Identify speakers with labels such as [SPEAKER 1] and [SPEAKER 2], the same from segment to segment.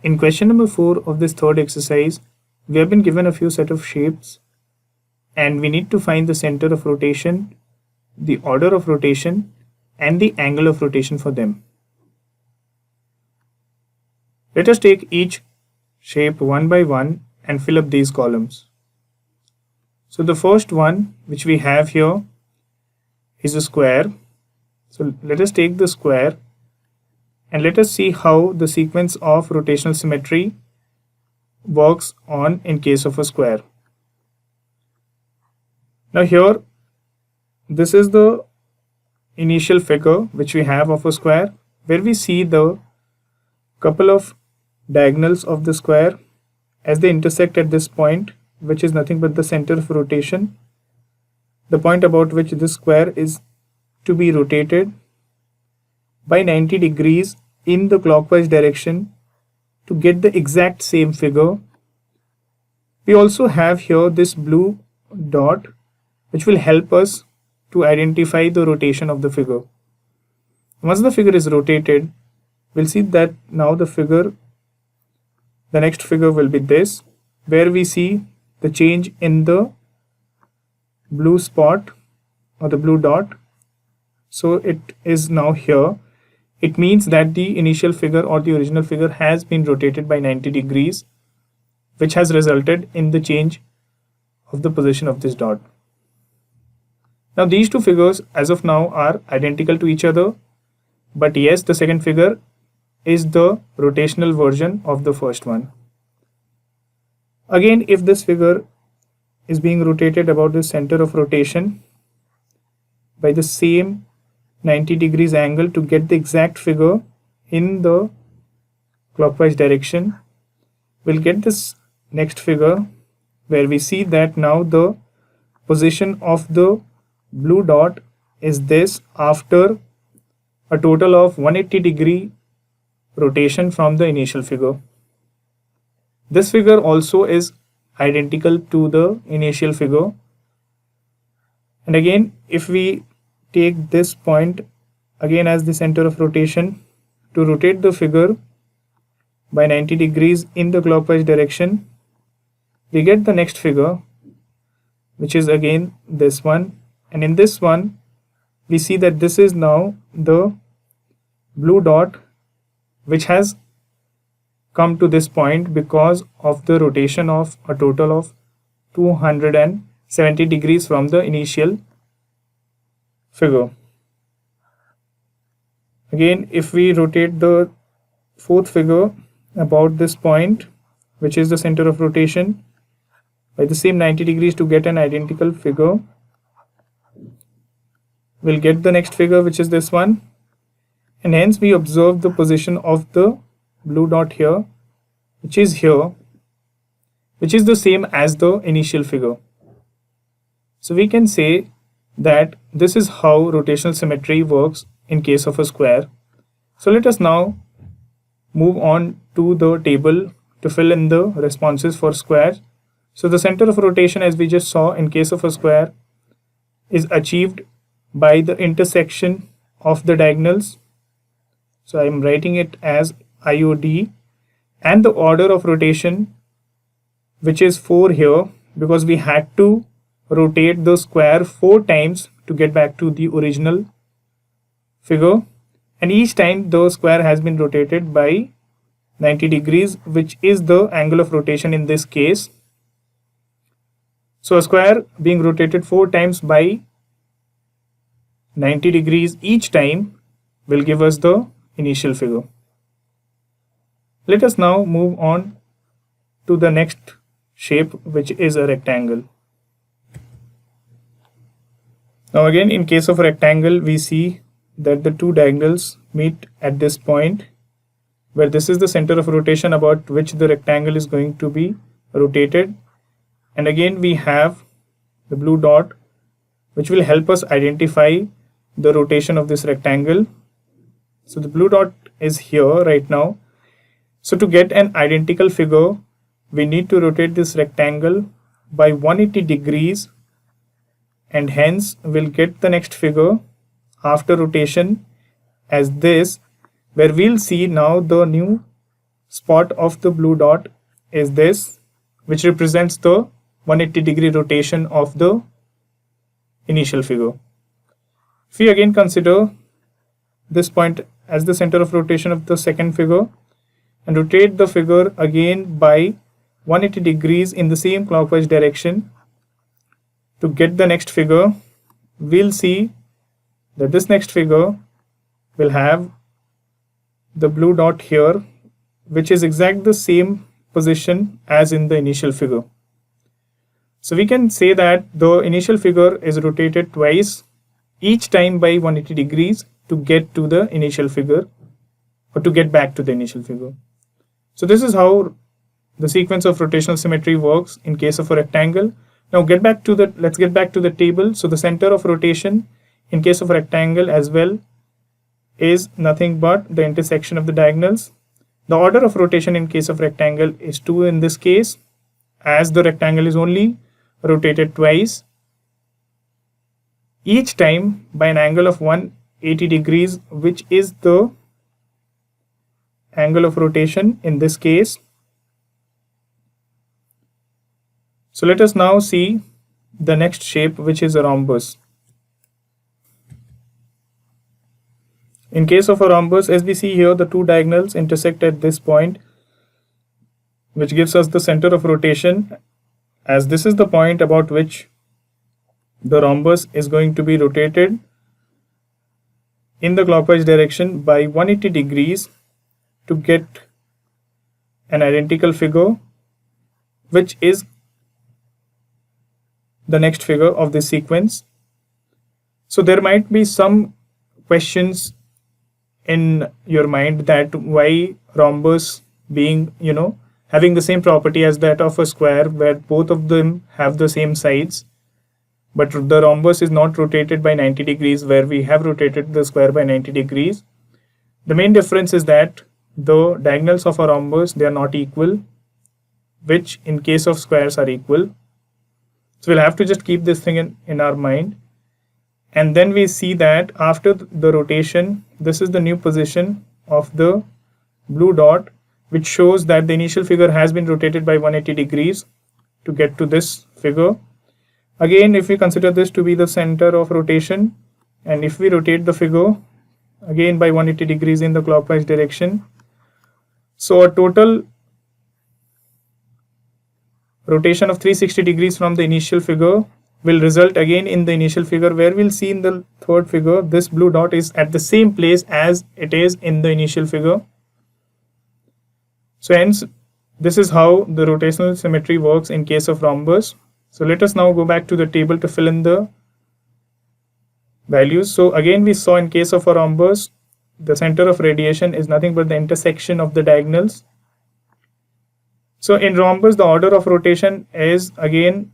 [SPEAKER 1] In question number 4 of this third exercise, we have been given a few set of shapes and we need to find the center of rotation, the order of rotation, and the angle of rotation for them. Let us take each shape one by one and fill up these columns. So the first one which we have here is a square. So let us take the square and let us see how the sequence of rotational symmetry works on in case of a square. Now here, this is the initial figure which we have of a square, where we see the couple of diagonals of the square as they intersect at this point, which is nothing but the center of rotation, the point about which this square is to be rotated by 90 degrees in the clockwise direction to get the exact same figure. We also have here this blue dot which will help us to identify the rotation of the figure. Once the figure is rotated, we'll see that now the next figure will be this, where we see the change in the blue spot or the blue dot. So it is now here. It means that the initial figure or the original figure has been rotated by 90 degrees, which has resulted in the change of the position of this dot. Now these two figures as of now are identical to each other, but yes, the second figure is the rotational version of the first one. Again, if this figure is being rotated about the center of rotation by the same 90 degrees angle to get the exact figure in the clockwise direction, we'll get this next figure where we see that now the position of the blue dot is this after a total of 180 degree rotation from the initial figure. This figure also is identical to the initial figure, and again if we take this point again as the center of rotation to rotate the figure by 90 degrees in the clockwise direction, we get the next figure, which is again this one, and in this one we see that this is now the blue dot which has come to this point because of the rotation of a total of 270 degrees from the initial figure. Again, if we rotate the fourth figure about this point, which is the center of rotation, by the same 90 degrees to get an identical figure, we'll get the next figure, which is this one, and hence we observe the position of the blue dot here, which is here, which is the same as the initial figure. So we can say that this is how rotational symmetry works in case of a square. So let us now move on to the table to fill in the responses for squares. So the center of rotation, as we just saw in case of a square, is achieved by the intersection of the diagonals. So I am writing it as IOD, and the order of rotation, which is 4 here, because we had to rotate the square 4 times to get back to the original figure, and each time the square has been rotated by 90 degrees, which is the angle of rotation in this case. So a square being rotated 4 times by 90 degrees each time will give us the initial figure. Let us now move on to the next shape, which is a rectangle. Now again, in case of a rectangle, we see that the two diagonals meet at this point, where this is the center of rotation about which the rectangle is going to be rotated, and again we have the blue dot which will help us identify the rotation of this rectangle. So the blue dot is here right now. So to get an identical figure, we need to rotate this rectangle by 180 degrees, and hence we'll get the next figure after rotation as this, where we'll see now the new spot of the blue dot is this, which represents the 180-degree rotation of the initial figure. If we again consider this point as the center of rotation of the second figure and rotate the figure again by 180 degrees in the same clockwise direction to get the next figure, we'll see that this next figure will have the blue dot here, which is exact the same position as in the initial figure. So we can say that the initial figure is rotated twice, each time by 180 degrees to get to the initial figure or to get back to the initial figure. So this is how the sequence of rotational symmetry works in case of a rectangle. Now let's get back to the table. So the center of rotation in case of a rectangle as well is nothing but the intersection of the diagonals. The order of rotation in case of rectangle is 2 in this case, as the rectangle is only rotated twice, each time by an angle of 180 degrees, which is the angle of rotation in this case. So let us now see the next shape, which is a rhombus. In case of a rhombus, as we see here, the two diagonals intersect at this point, which gives us the center of rotation, as this is the point about which the rhombus is going to be rotated in the clockwise direction by 180 degrees to get an identical figure, which is the next figure of this sequence. So there might be some questions in your mind that why rhombus being, having the same property as that of a square where both of them have the same sides, but the rhombus is not rotated by 90 degrees where we have rotated the square by 90 degrees. The main difference is that the diagonals of a rhombus, they are not equal, which in case of squares are equal. So we'll have to just keep this thing in our mind. And then we see that after the rotation, this is the new position of the blue dot, which shows that the initial figure has been rotated by 180 degrees to get to this figure. Again, if we consider this to be the center of rotation, and if we rotate the figure again by 180 degrees in the clockwise direction, so a total rotation of 360 degrees from the initial figure will result again in the initial figure, where we'll see in the third figure this blue dot is at the same place as it is in the initial figure. So hence this is how the rotational symmetry works in case of rhombus. So let us now go back to the table to fill in the values. So again, we saw in case of a rhombus, the center of radiation is nothing but the intersection of the diagonals. So in rhombus, the order of rotation is again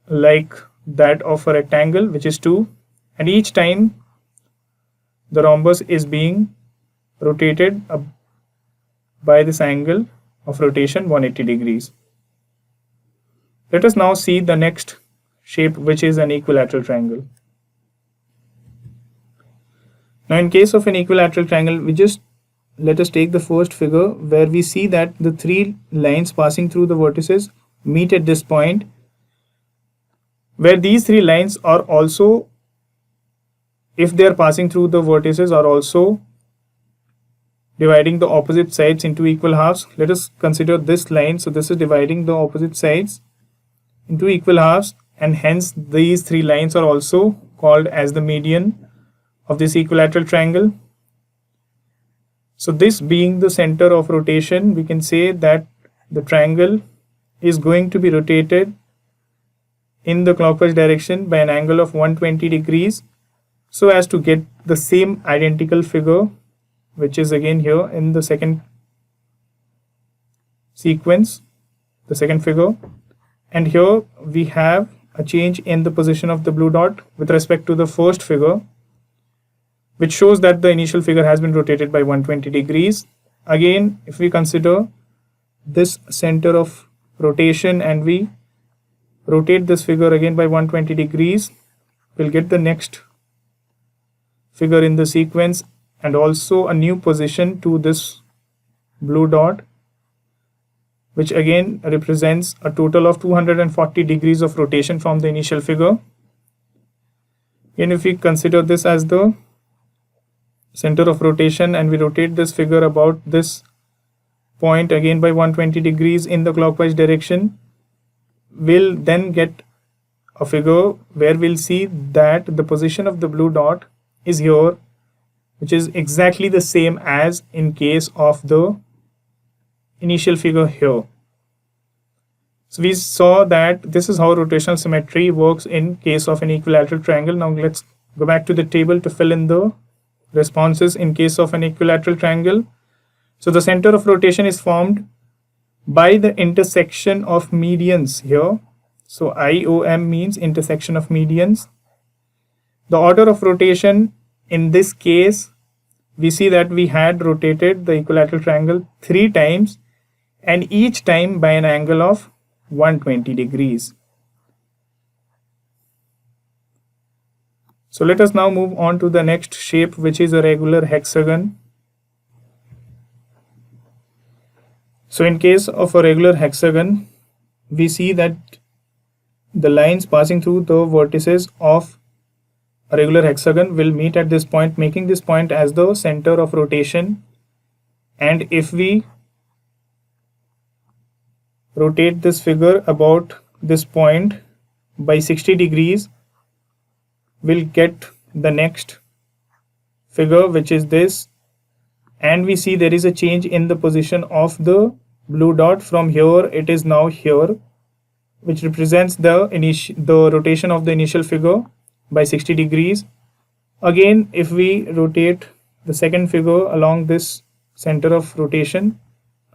[SPEAKER 1] like that of a rectangle, which is 2, and each time the rhombus is being rotated by this angle of rotation 180 degrees. Let us now see the next shape, which is an equilateral triangle. Now in case of an equilateral triangle, let us take the first figure where we see that the three lines passing through the vertices meet at this point, where these three lines are also, if they are passing through the vertices, are also dividing the opposite sides into equal halves. Let us consider this line. So this is dividing the opposite sides into equal halves, and hence these three lines are also called as the median of this equilateral triangle. So this being the center of rotation, we can say that the triangle is going to be rotated in the clockwise direction by an angle of 120 degrees so as to get the same identical figure, which is again here in the second sequence, the second figure. And here we have a change in the position of the blue dot with respect to the first figure, which shows that the initial figure has been rotated by 120 degrees. Again, if we consider this center of rotation and we rotate this figure again by 120 degrees, we'll get the next figure in the sequence and also a new position to this blue dot, which again represents a total of 240 degrees of rotation from the initial figure. And if we consider this as the center of rotation and we rotate this figure about this point again by 120 degrees in the clockwise direction, we'll then get a figure where we'll see that the position of the blue dot is here, which is exactly the same as in case of the initial figure here. So we saw that this is how rotational symmetry works in case of an equilateral triangle. Now let's go back to the table to fill in the responses in case of an equilateral triangle. So the center of rotation is formed by the intersection of medians here. So IOM means intersection of medians. The order of rotation in this case, we see that we had rotated the equilateral triangle 3 times, and each time by an angle of 120 degrees. So let us now move on to the next shape, which is a regular hexagon. So in case of a regular hexagon, we see that the lines passing through the vertices of a regular hexagon will meet at this point, making this point as the center of rotation. And if we rotate this figure about this point by 60 degrees, we'll get the next figure, which is this. And we see there is a change in the position of the blue dot. From here it is now here, which represents the rotation of the initial figure by 60 degrees. Again, if we rotate the second figure along this center of rotation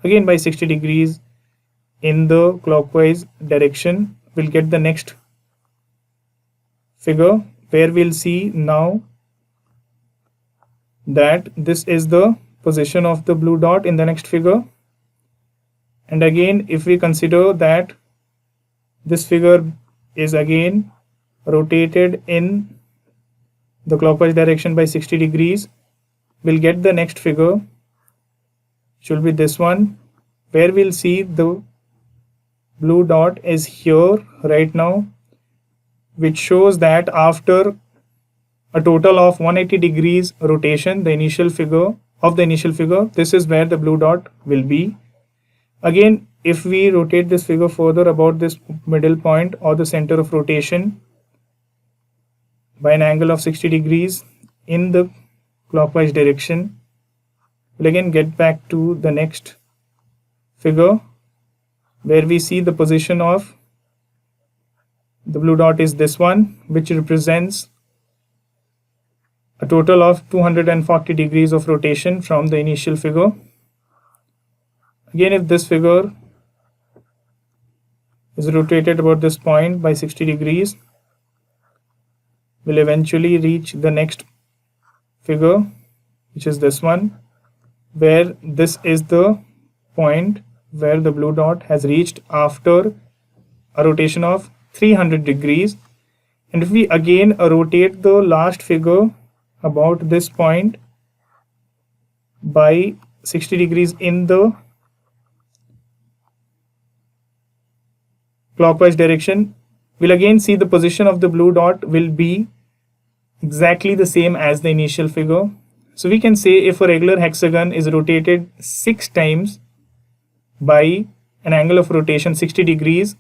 [SPEAKER 1] again by 60 degrees in the clockwise direction, we'll get the next figure, where we'll see now that this is the position of the blue dot in the next figure. And again, if we consider that this figure is again rotated in the clockwise direction by 60 degrees, we'll get the next figure, which will be this one, where we'll see the blue dot is here right now, which shows that after a total of 180 degrees rotation, the initial figure, this is where the blue dot will be. Again, if we rotate this figure further about this middle point or the center of rotation by an angle of 60 degrees in the clockwise direction, we'll again get back to the next figure, where we see the position of the blue dot is this one, which represents a total of 240 degrees of rotation from the initial figure. Again, if this figure is rotated about this point by 60 degrees, we'll eventually reach the next figure, which is this one, where this is the point where the blue dot has reached after a rotation of 300 degrees. And if we again rotate the last figure about this point by 60 degrees in the clockwise direction, we'll again see the position of the blue dot will be exactly the same as the initial figure. So we can say if a regular hexagon is rotated 6 times by an angle of rotation 60 degrees,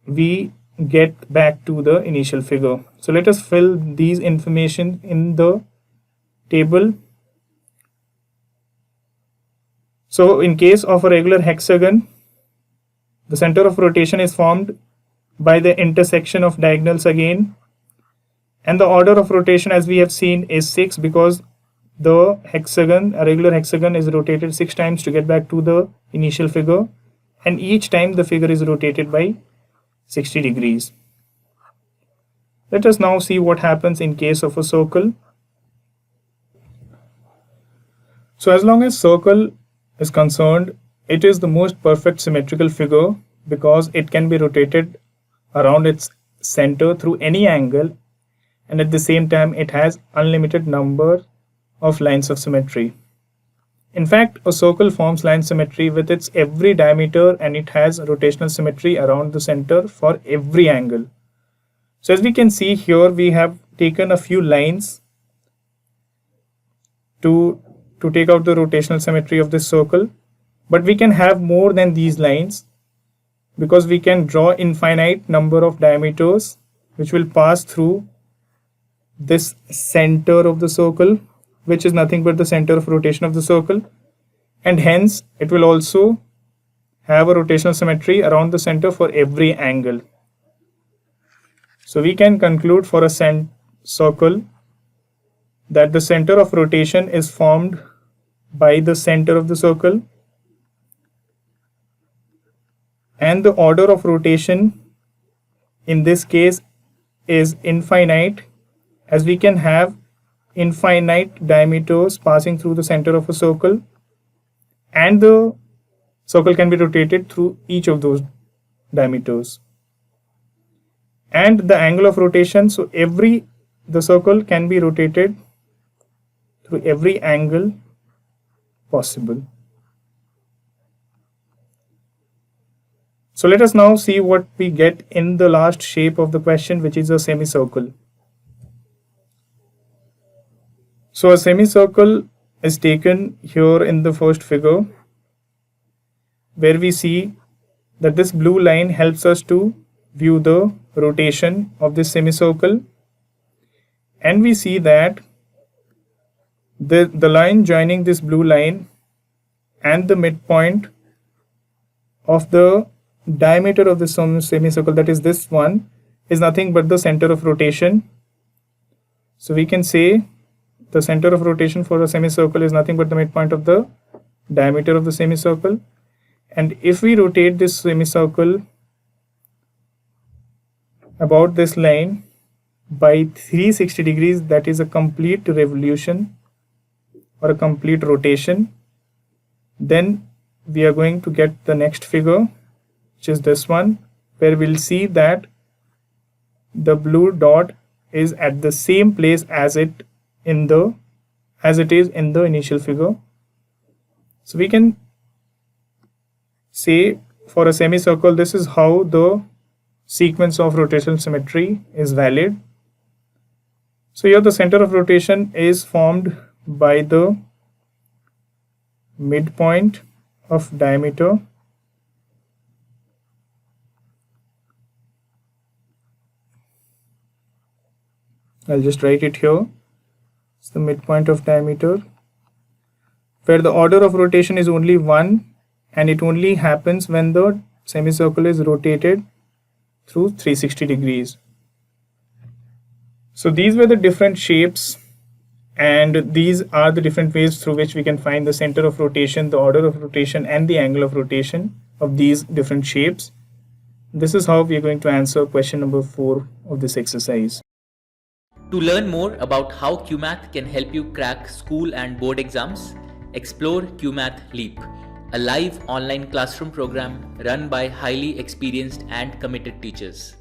[SPEAKER 1] we get back to the initial figure. So let us fill these information in the table. So in case of a regular hexagon, the center of rotation is formed by the intersection of diagonals again, and the order of rotation, as we have seen, is 6, because the hexagon, a regular hexagon, is rotated 6 times to get back to the initial figure, and each time the figure is rotated by 60 degrees. Let us now see what happens in case of a circle. So as long as circle is concerned, it is the most perfect symmetrical figure because it can be rotated around its center through any angle, and at the same time it has unlimited number of lines of symmetry. In fact, a circle forms line symmetry with its every diameter, and it has rotational symmetry around the center for every angle. So as we can see here, we have taken a few lines to take out the rotational symmetry of this circle, but we can have more than these lines because we can draw infinite number of diameters which will pass through this center of the circle, which is nothing but the center of rotation of the circle, and hence it will also have a rotational symmetry around the center for every angle. So we can conclude for a circle that the center of rotation is formed by the center of the circle, and the order of rotation in this case is infinite, as we can have infinite diameters passing through the center of a circle, and the circle can be rotated through each of those diameters. And the angle of rotation, so the circle can be rotated through every angle possible. So let us now see what we get in the last shape of the question, which is a semicircle. So a semicircle is taken here in the first figure, where we see that this blue line helps us to view the rotation of this semicircle, and we see that the line joining this blue line and the midpoint of the diameter of this semicircle, that is this one, is nothing but the center of rotation. So we can say the center of rotation for a semicircle is nothing but the midpoint of the diameter of the semicircle. And if we rotate this semicircle about this line by 360 degrees, that is a complete revolution or a complete rotation, then we are going to get the next figure, which is this one, where we'll see that the blue dot is at the same place as it is in the initial figure. So we can say for a semicircle, this is how the sequence of rotational symmetry is valid. So here the center of rotation is formed by the midpoint of diameter I'll just write it here. It's the midpoint of diameter, where the order of rotation is only 1, and it only happens when the semicircle is rotated through 360 degrees. So these were the different shapes, and these are the different ways through which we can find the center of rotation, the order of rotation, and the angle of rotation of these different shapes. This is how we are going to answer question number 4 of this exercise.
[SPEAKER 2] To learn more about how Cuemath can help you crack school and board exams, explore Cuemath Leap, a live online classroom program run by highly experienced and committed teachers.